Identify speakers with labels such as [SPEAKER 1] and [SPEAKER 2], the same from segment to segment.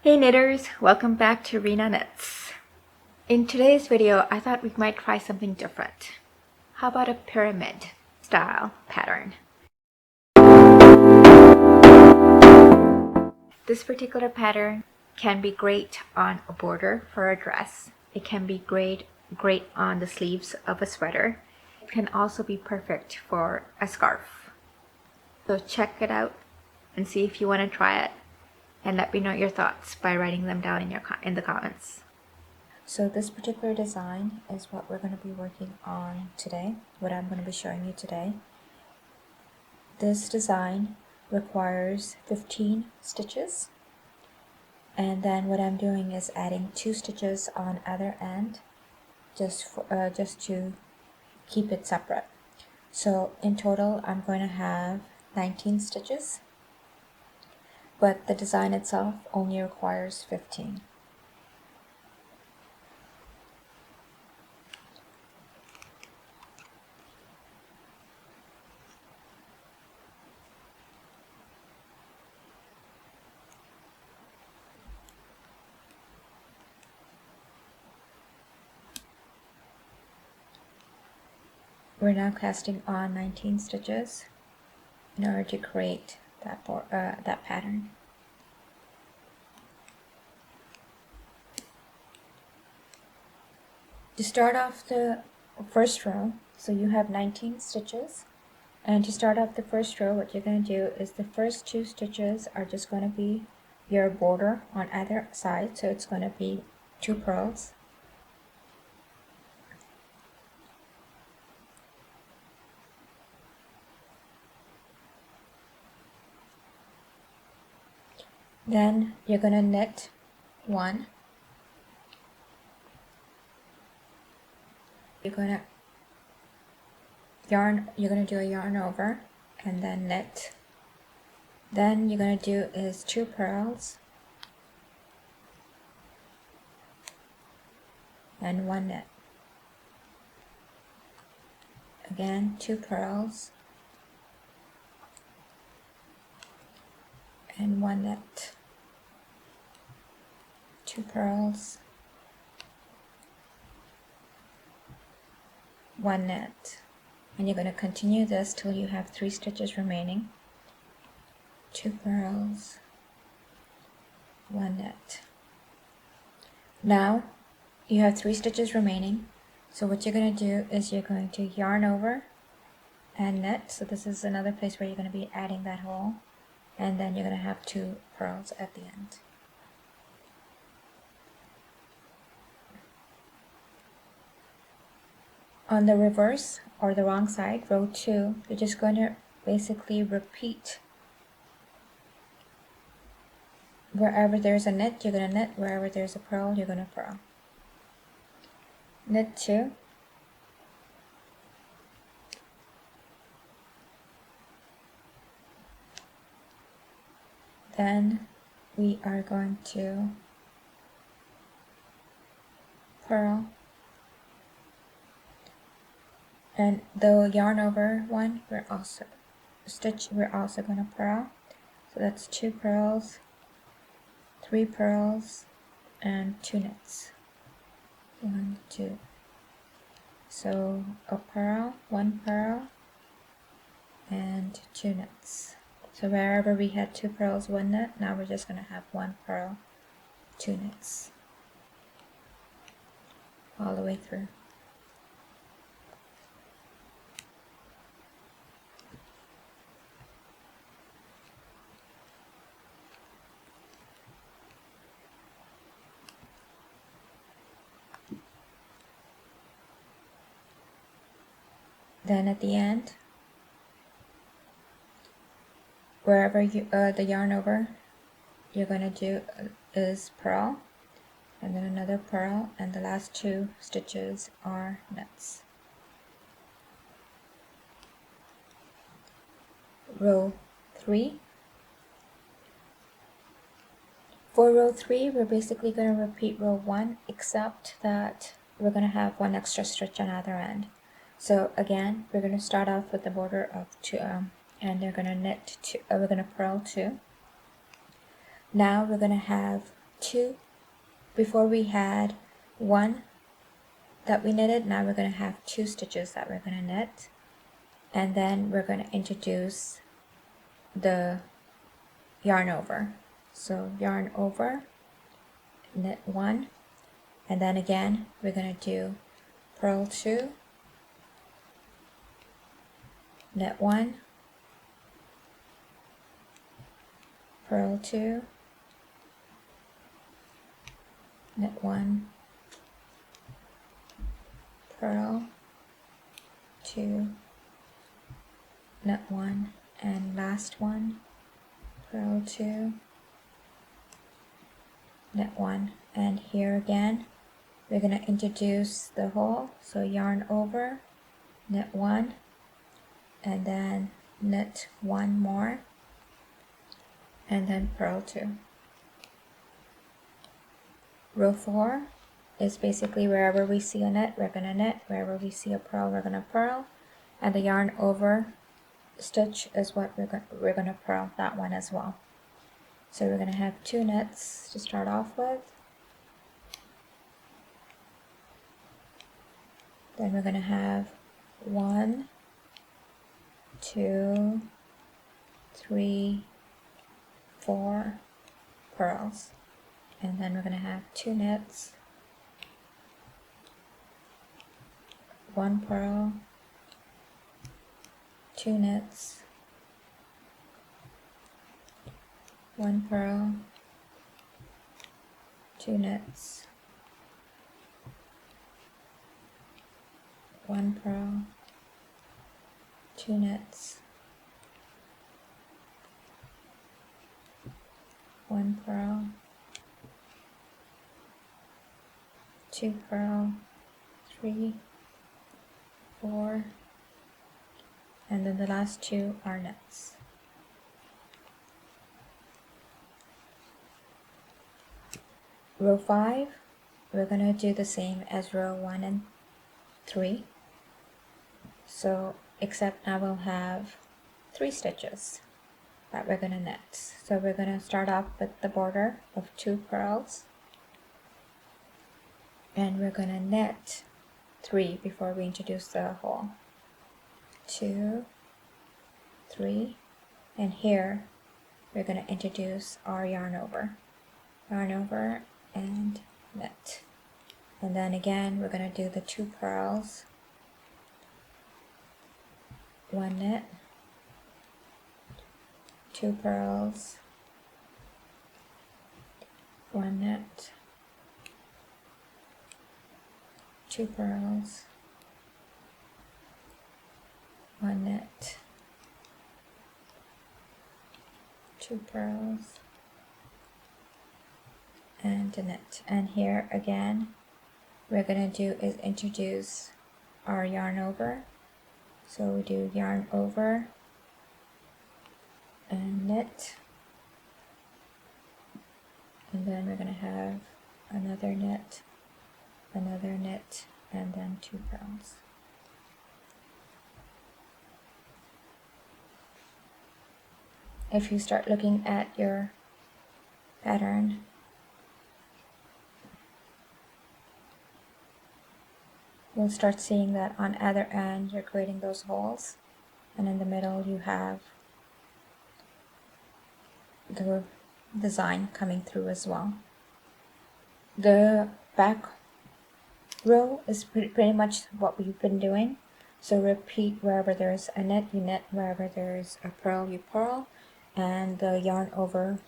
[SPEAKER 1] Hey knitters, welcome back to Rena Knits. In today's video, I thought we might try something different. How about a pyramid style pattern? This particular pattern can be great on a border for a dress. It can be great on the sleeves of a sweater. It can also be perfect for a scarf. So check it out and see if you want to try it. And let me know your thoughts by writing them down in the comments. So this particular design is what we're going to be working on today, what I'm going to be showing you today. This design requires 15 stitches, and then what I'm doing is adding 2 stitches on either end just to keep it separate. So in total I'm going to have 19 stitches, but the design itself only requires 15. We're now casting on 19 stitches in order to create that pattern. To start off the first row, so you have 19 stitches, and to start off the first row, what you're going to do is the first 2 stitches are just going to be your border on either side, so it's going to be 2 purls. Then you're going to knit 1. You're going to do a yarn over and then knit. Then you're going to do is 2 purls and 1 knit. Again, 2 purls and 1 knit. 2 purls, 1 knit, and you're going to continue this till you have 3 stitches remaining. 2 purls, 1 knit. Now you have 3 stitches remaining, so what you're going to do is you're going to yarn over and knit. So this is another place where you're going to be adding that hole, and then you're going to have 2 purls at the end. On the reverse or the wrong side, row 2, you're just going to basically repeat. Wherever there's a knit, you're going to knit. Wherever there's a purl, you're going to purl. Knit 2. Then we are going to purl. And the yarn over one, we're also going to purl. So that's 2 purls, 3 purls, and 2 knits. 1, 2. So a purl, 1 purl, and 2 knits. So wherever we had 2 purls, 1 knit, now we're just going to have 1 purl, 2 knits, all the way through. Then at the end, wherever the yarn over you're going to do is purl, and then another purl, and the last 2 stitches are knits. Row 3. For row 3, we're basically going to repeat row 1, except that we're going to have 1 extra stitch on either end. So again, we're going to start off with the border of 2, and they're going to knit 2. We're going to purl 2. Now we're going to have two. Before we had one that we knitted, now we're going to have 2 stitches that we're going to knit, and then we're going to introduce the yarn over. So yarn over, knit 1, and then again we're going to do purl 2, knit 1, purl 2, knit 1, purl 2, knit 1, and last one, purl 2, knit 1. And here again we're going to introduce the hole, so yarn over, knit 1, and then knit 1 more, and then purl 2. Row 4 is basically wherever we see a knit, we're going to knit, wherever we see a purl, we're going to purl, and the yarn over stitch is what we're going to purl that one as well. So we're going to have 2 knits to start off with. Then we're going to have 1, 2, 3, 4 purls. And then we're going to have 2 knits, 1 purl, 2 knits, 1 purl, 2 knits, 1 purl, 2 knits, 1 purl, 2 purl, 3, 4, and then the last 2 are knits. Row 5, we're going to do the same as row 1 and 3. So, except now we'll have 3 stitches that we're going to knit. So we're going to start off with the border of 2 purls, and we're going to knit 3 before we introduce the hole. 2, 3, and here we're going to introduce our yarn over and knit. And then again we're going to do the 2 purls, 1 knit, 2 purls, 1 knit, 2 purls, 1 knit, 2 purls, and a knit. And here again we're going to do is introduce our yarn over. So we do yarn over and knit, and then we're going to have another knit, and then 2 purls. If you start looking at your pattern, you'll start seeing that on either end you're creating those holes, and in the middle you have the design coming through as well. The back row is pretty much what we've been doing. So repeat: wherever there's a knit, you knit; wherever there's a purl, you purl, and the yarn over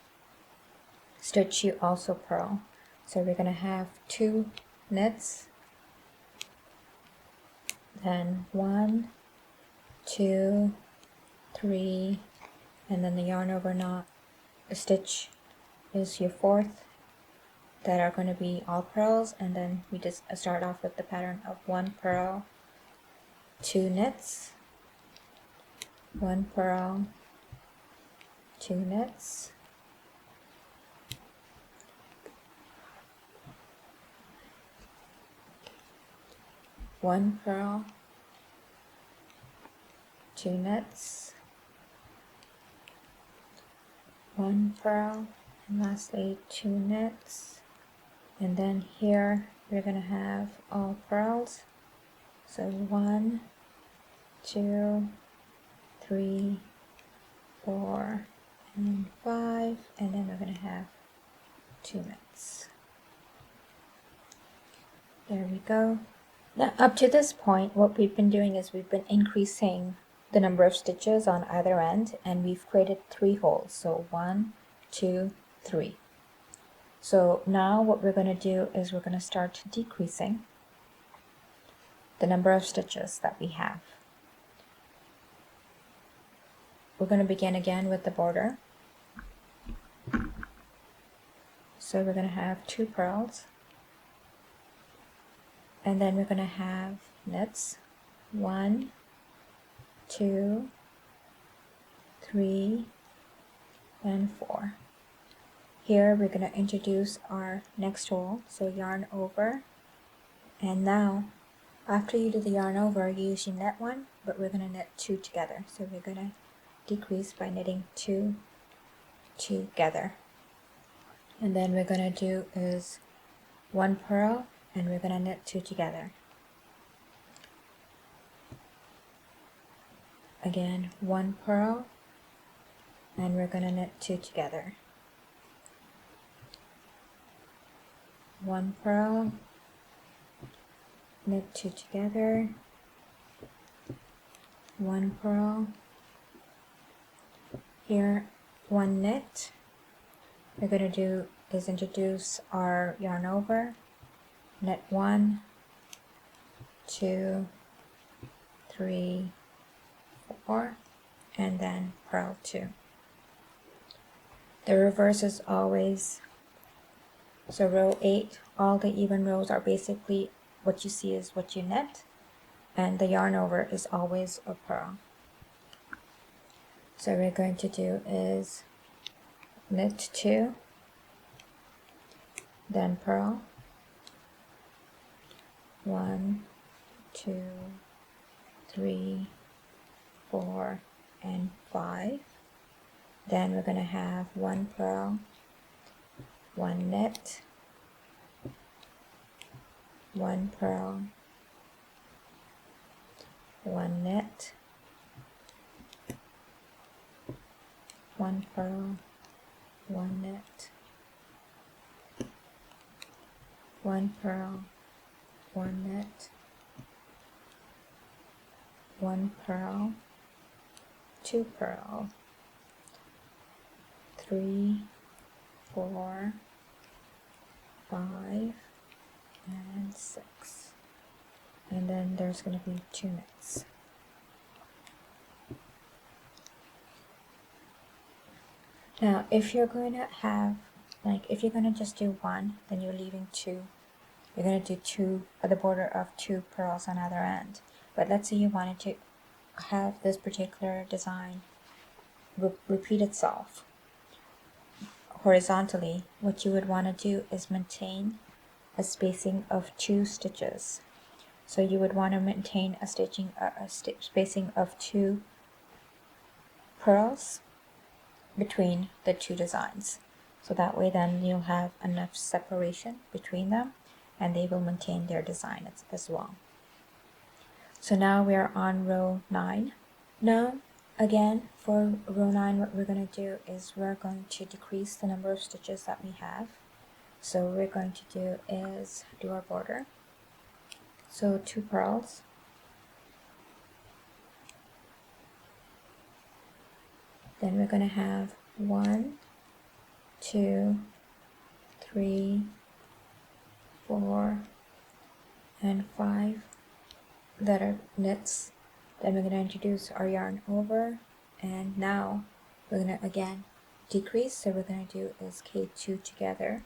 [SPEAKER 1] stitch you also purl. So we're going to have 2 knits, then 1, 2, 3, and then the yarn over knot stitch is your 4th that are going to be all purls, and then we just start off with the pattern of 1 purl, 2 knits, 1 purl, 2 knits, 1 purl, 2 knits, 1 purl, and lastly 2 knits, and then here we're going to have all purls. So 1, 2, 3, 4, and 5, and then we're going to have 2 knits. There we go. Now up to this point, what we've been doing is we've been increasing the number of stitches on either end, and we've created 3 holes. So 1, 2, 3. So now what we're going to do is we're going to start decreasing the number of stitches that we have. We're going to begin again with the border. So we're going to have 2 purls, and then we're going to have knits 1, 2, 3, and 4. Here we're going to introduce our next hole, so yarn over, and now after you do the yarn over, you usually knit 1, but we're going to knit 2 together. So we're going to decrease by knitting 2 together. And then we're going to do is 1 purl, and we're going to knit 2 together. Again, 1 purl, and we're going to knit 2 together. 1 purl, knit 2 together, 1 purl, here 1 knit. We're going to do is introduce our yarn over, knit 1, 2, 3, 4, and then purl 2. The reverse is always, so row 8, all the even rows are basically what you see is what you knit, and the yarn over is always a purl. So we're going to do is knit 2, then purl 1, 2, 3, 4, and 5. Then we're going to have 1 purl, 1 knit, 1 purl, 1 knit, 1 purl, 1 knit, 1 purl, 1 knit, 1 purl, 2 purl, 3, 4, 5, and 6. And then there's going to be 2 knits. Now, if you're going to have, if you're going to just do 1, then you're leaving 2. You're going to do 2 at the border of 2 purls on either end. But let's say you wanted to have this particular design repeat itself horizontally. What you would want to do is maintain a spacing of 2 stitches. So you would want to maintain a spacing of 2 purls between the 2 designs. So that way then you'll have enough separation between them, and they will maintain their design as well. So now we are on row 9. Now again, for row 9, what we're going to do is we're going to decrease the number of stitches that we have. So what we're going to do is do our border. So 2 purls, then we're going to have 1, 2, 3, 4, and 5 that are knits. Then we're going to introduce our yarn over, and now we're going to again decrease. So we're going to do is K2 together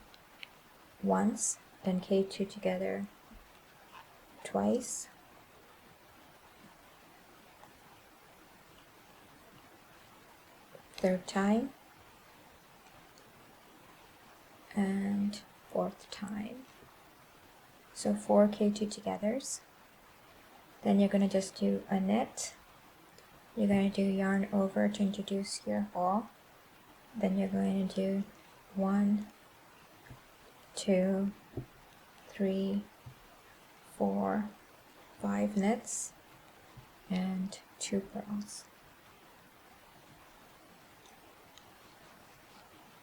[SPEAKER 1] once, then K2 together twice, third time, and fourth time. So 4 K2 togethers. Then you're going to just do a knit. You're going to do yarn over to introduce your hole. Then you're going to do 1, 2, 3, 4, 5 knits and 2 purls.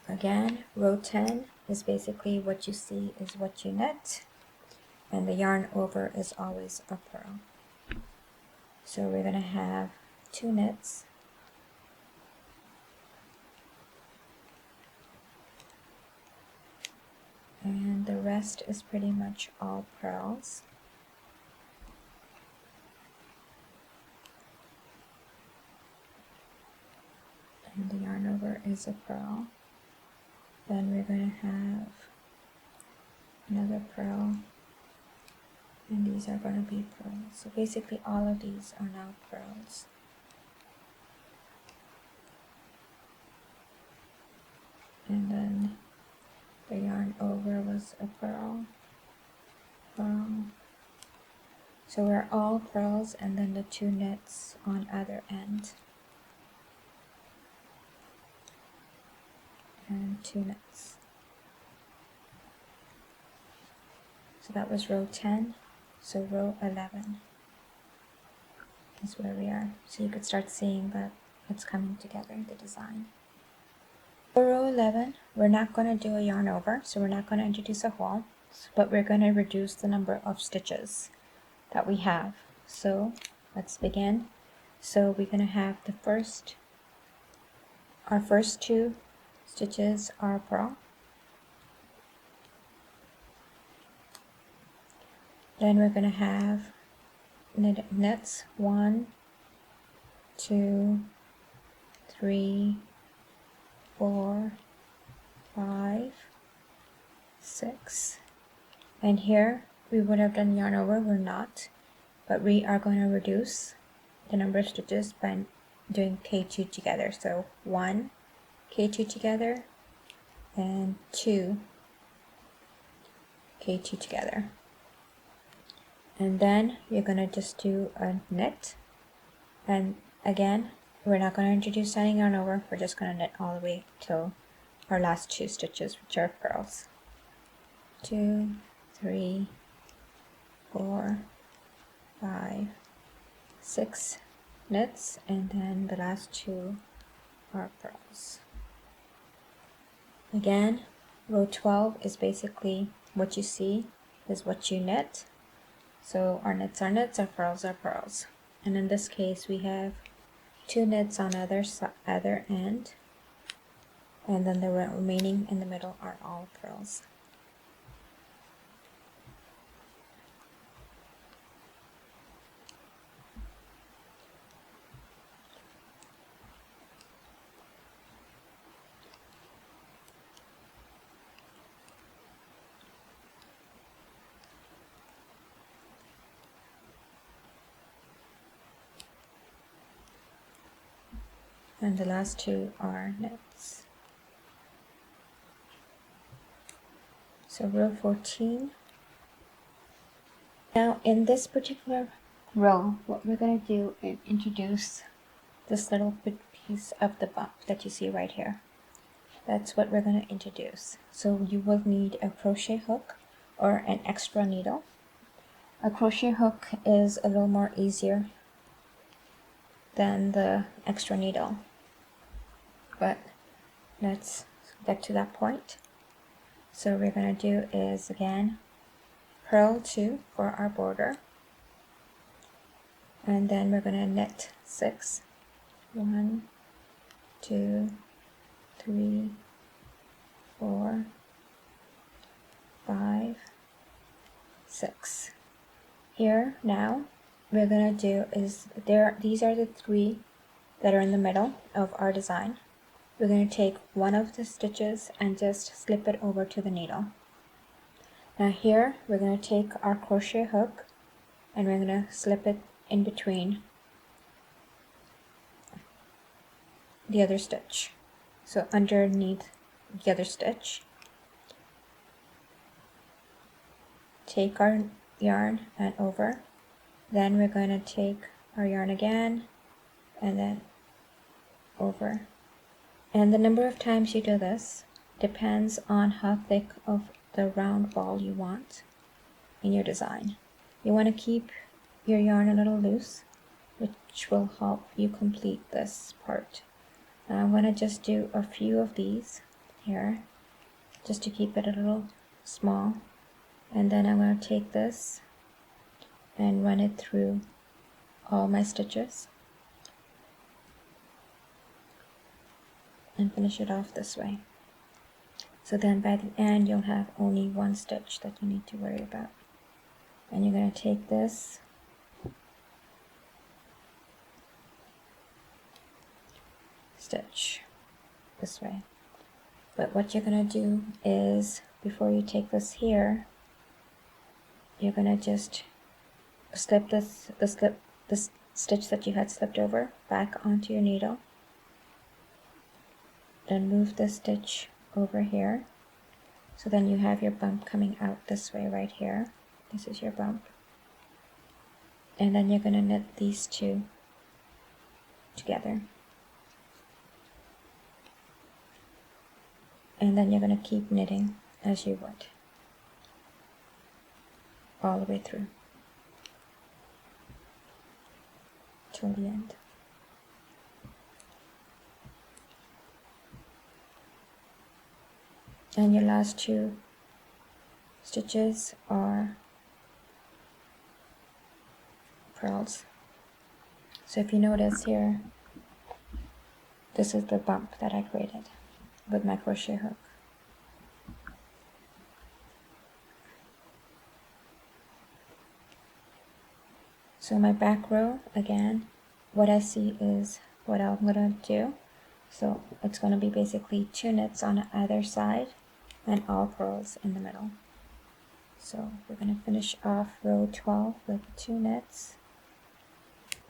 [SPEAKER 1] Again, row 10 is basically what you see is what you knit, and the yarn over is always a purl. So we're going to have 2 knits, and the rest is pretty much all purls. And the yarn over is a purl. Then we're going to have another purl, and these are going to be purls. So basically all of these are now purls. And then the yarn over was a purl, purl. So we're all purls, and then the 2 knits on either end. And 2 knits. So that was row 10. So row 11 is where we are. So you could start seeing that it's coming together, the design. For row 11, we're not going to do a yarn over, so we're not going to introduce a whorl, but we're going to reduce the number of stitches that we have. So let's begin. So we're going to have our first 2 stitches are purl. Then we're going to have knits 1, 2, 3, 4, 5, 6, and here we would have done yarn over, we're not, but we are going to reduce the number of stitches by doing K2 together. So 1 K2 together and 2 K2 together, and then you're going to just do a knit, and again we're not going to introduce any yarn over, we're just going to knit all the way till our last 2 stitches, which are purls. 2, 3, 4, 5, 6 knits, and then the last 2 are purls. Again, row 12 is basically what you see is what you knit. So our knits are knits, our purls are purls. And in this case we have 2 knits on either end, and then the remaining in the middle are all purls. And the last 2 are knits. So row 14. Now in this particular row, what we're going to do is introduce this little piece of the bump that you see right here. That's what we're going to introduce. So you will need a crochet hook or an extra needle. A crochet hook is a little more easier than the extra needle, but let's get to that point. So what we're going to do is again purl 2 for our border, and then we're going to knit 6. 1, 2, 3, 4, 5, 6. Here now we're going to do is these are the 3 that are in the middle of our design. We're going to take one of the stitches and just slip it over to the needle. Now here we're going to take our crochet hook and we're going to slip it in between the other stitch. So underneath the other stitch, take our yarn and over. Then we're going to take our yarn again and then over. And the number of times you do this depends on how thick of the round ball you want in your design. You want to keep your yarn a little loose, which will help you complete this part. I'm going to just do a few of these here, just to keep it a little small. And then I'm going to take this and run it through all my stitches and finish it off this way. So then by the end you'll have only one stitch that you need to worry about. And you're going to take this stitch this way. But what you're going to do is, before you take this here, you're going to just slip this stitch that you had slipped over back onto your needle. Then move this stitch over here. So then you have your bump coming out this way right here. This is your bump. And then you're going to knit these two together. And then you're going to keep knitting as you would all the way through till the end. And your last two stitches are purls. So if you notice here, this is the bump that I created with my crochet hook. So my back row, again, what I see is what I'm going to do. So it's going to be basically 2 knits on either side and all purls in the middle. So we're going to finish off row 12 with 2 knits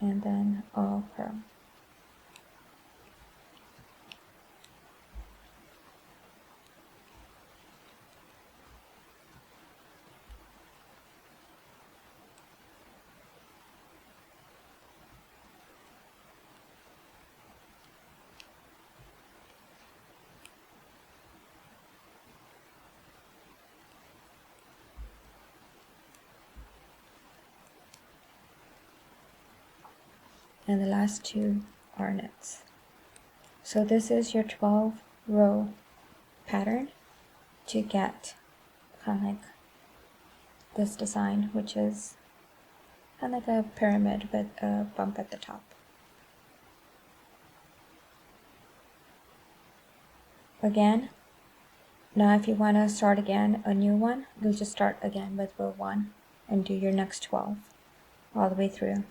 [SPEAKER 1] and then all purl. And the last 2 are knits. So this is your 12 row pattern to get kind of like this design, which is kind of like a pyramid with a bump at the top. Again, now if you want to start again a new one, you'll just start again with row 1 and do your next 12 all the way through.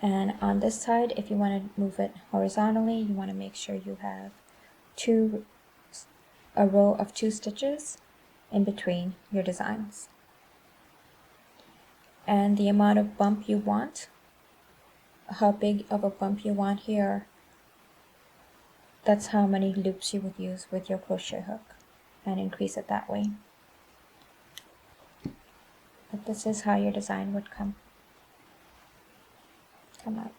[SPEAKER 1] And on this side, if you want to move it horizontally, you want to make sure you have a row of 2 stitches in between your designs. And the amount of bump you want, how big of a bump you want here, that's how many loops you would use with your crochet hook and increase it that way. But this is how your design would come out.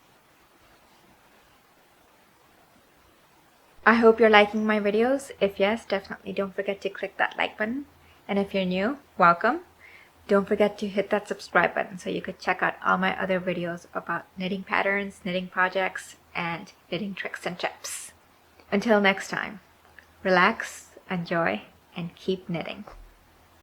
[SPEAKER 1] I hope you're liking my videos. If yes, definitely don't forget to click that like button. And if you're new, welcome. Don't forget to hit that subscribe button so you could check out all my other videos about knitting patterns, knitting projects, and knitting tricks and tips. Until next time, relax, enjoy, and keep knitting.